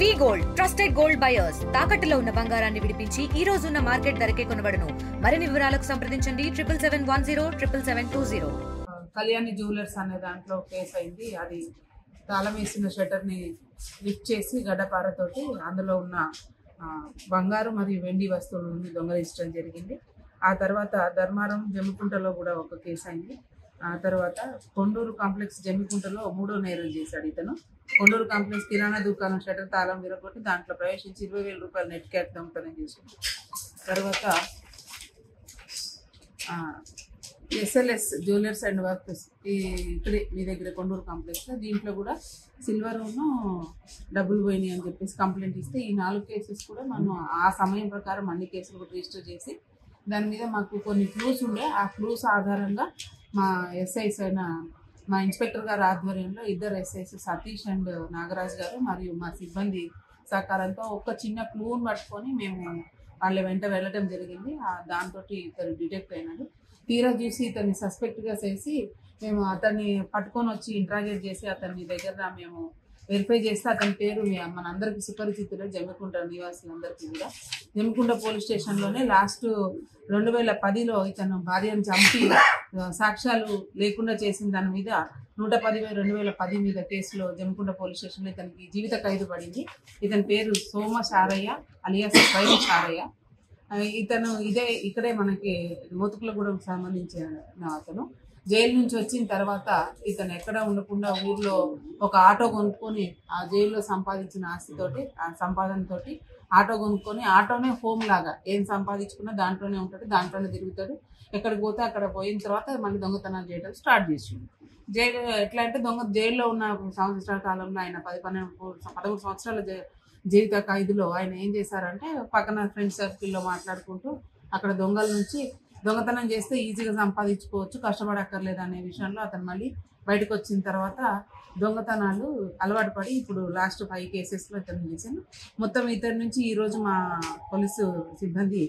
వి gold trusted gold buyers తాకట్టులో ఉన్న బంగారాన్ని విడిపించి ఈ రోజు ఉన్న మార్కెట్ ధరకే కొనబడును. మరిన్ని వివరాలకు సంప్రదించండి 77107720. కళ్యాణి జ్యువెలర్స్ అనే దాంట్లో కేసు అయింది. అది తాళం వేసిన షట్టర్ని లిఫ్ట్ చేసి గడ్డపారతోటి అందులో ఉన్న బంగారు మరియు వెండి వస్తువులను దొంగలించడం జరిగింది. ఆ తర్వాత ధర్మారం జమ్మికుంటలో కూడా ఒక కేసు అయింది. ఆ తర్వాత కొండూరు కాంప్లెక్స్ జమ్మికుంటలో మూడో నేరం చేశాడు ఇతను. కొండూరు కాంప్లెక్స్ కిరాణా దుకాణం షటర్ తాళం విరగొట్టి దాంట్లో ప్రవేశించి 20,000 రూపాయలు నెట్ క్యాష్ దొంగతనం చేశాడు. తర్వాత ఎస్ఎల్ఎస్ జ్యువెలర్స్ అండ్ వర్క్స్ ఇక్కడే మీ దగ్గర కొండూరు కాంప్లెక్స్లో దీంట్లో కూడా సిల్వర్ను డబ్బులు పోయినాయి అని చెప్పేసి కంప్లైంట్ ఇస్తే ఈ 4 కేసెస్ కూడా మనం ఆ సమయం ప్రకారం అన్ని కేసులు కూడా రిజిస్టర్ చేసి దాని మీద మాకు కొన్ని క్లూస్ ఉండే ఆ క్లూస్ ఆధారంగా మా ఎస్ఐస్ అయిన మా ఇన్స్పెక్టర్ గారి ఆధ్వర్యంలో 2 ఎస్ఐస్ సతీష్ అండ్ నాగరాజ్ గారు మరియు మా సిబ్బంది సహకారంతో ఒక చిన్న క్లూని పట్టుకొని మేము వాళ్ళ వెంట వెళ్ళడం జరిగింది. దాంతో ఇతను డిటెక్ట్ అయినాడు. తీరా చూసి ఇతన్ని సస్పెక్ట్గా చేసి మేము అతన్ని పట్టుకొని వచ్చి ఇంట్రాగేట్ చేసి అతని దగ్గర మేము వెరిఫై చేస్తే అతని పేరు మనందరికీ సుపరిచితులే, జమ్మికుంట నివాసులందరికీ కూడా. జమ్మికుంట పోలీస్ స్టేషన్లోనే లాస్ట్ 2010లో ఇతను భార్యను చంపి సాక్ష్యాలు లేకుండా చేసిన దాని మీద 110/2010 మీద కేసులో జమ్మికుంట పోలీస్ స్టేషన్లో ఇతనికి జీవిత ఖైదు పడింది. ఇతని పేరు సోమ శారయ్య అలియాస్ పైన శారయ్య. ఇతను ఇక్కడే మనకి మోతుకులగూడెం సంబంధించిన అతను. జైలు నుంచి వచ్చిన తర్వాత ఇతను ఎక్కడ ఉండకుండా ఊర్లో ఒక ఆటో కొనుక్కొని ఆ జైల్లో సంపాదించిన ఆస్తితోటి ఆ సంపాదనతోటి ఆటో కొనుక్కొని ఆటోనే హోమ్ లాగా ఏం సంపాదించుకున్నా దాంట్లోనే ఉంటాడు, దాంట్లోనే తిరుగుతాడు. ఎక్కడికి పోతే అక్కడ పోయిన తర్వాత మళ్ళీ దొంగతనాలు చేయడం స్టార్ట్ చేసిండు. జైలు ఎట్లా అంటే జైల్లో ఉన్న సంవత్సరాల కాలంలో ఆయన 11 సంవత్సరాల జీవిత ఖైదులో ఆయన ఏం చేశారంటే పక్కన ఫ్రెండ్స్ సర్కిల్లో మాట్లాడుకుంటూ అక్కడ దొంగల నుంచి దొంగతనం చేస్తే ఈజీగా సంపాదించుకోవచ్చు, కష్టపడక్కర్లేదు అనే విషయంలో అతను మళ్ళీ బయటకు వచ్చిన తర్వాత దొంగతనాలు అలవాటు పడి ఇప్పుడు లాస్ట్ 5 కేసెస్లో ఇతను చేశాను. మొత్తం ఇతని నుంచి ఈరోజు మా పోలీసు సిబ్బంది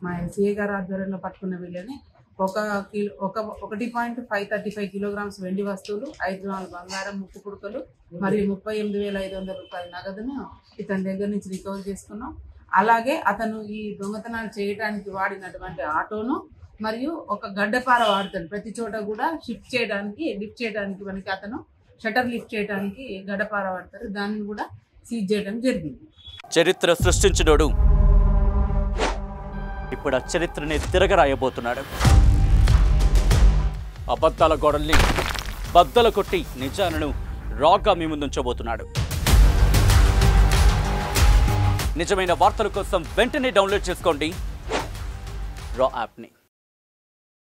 మా సిఐ గారి ఆధ్వర్యంలో పట్టుకున్న వీళ్ళని 1.535 కిలోగ్రామ్స్ వెండి వస్తువులు, 5 గ్రాముల బంగారం, ముక్కు పుడకలు మరియు 38,500 రూపాయల నగదును ఇతని దగ్గర నుంచి రికవర్ చేసుకున్నాం. అలాగే అతను ఈ దొంగతనాలు చేయడానికి వాడినటువంటి ఆటోను మరియు ఒక గడ్డపార వాడతాడు. ప్రతి చోట కూడా లిఫ్ట్ చేయడానికి మనకి అతను షటర్ లిఫ్ట్ చేయడానికి గడ్డపార వాడతారు. దాన్ని కూడా సీజ్ చేయడం జరిగింది. చరిత్ర సృష్టించినోడు ఇప్పుడు ఆ చరిత్రని తిరగరాయబోతున్నాడు. అబద్ధాల గోడల్ని బద్దలు కొట్టి నిజాలను రాగా మీ ముందుంచబోతున్నాడు. నిజమైన వార్తల కోసం వెంటనే డౌన్లోడ్ చేసుకోండి రా యాప్ని.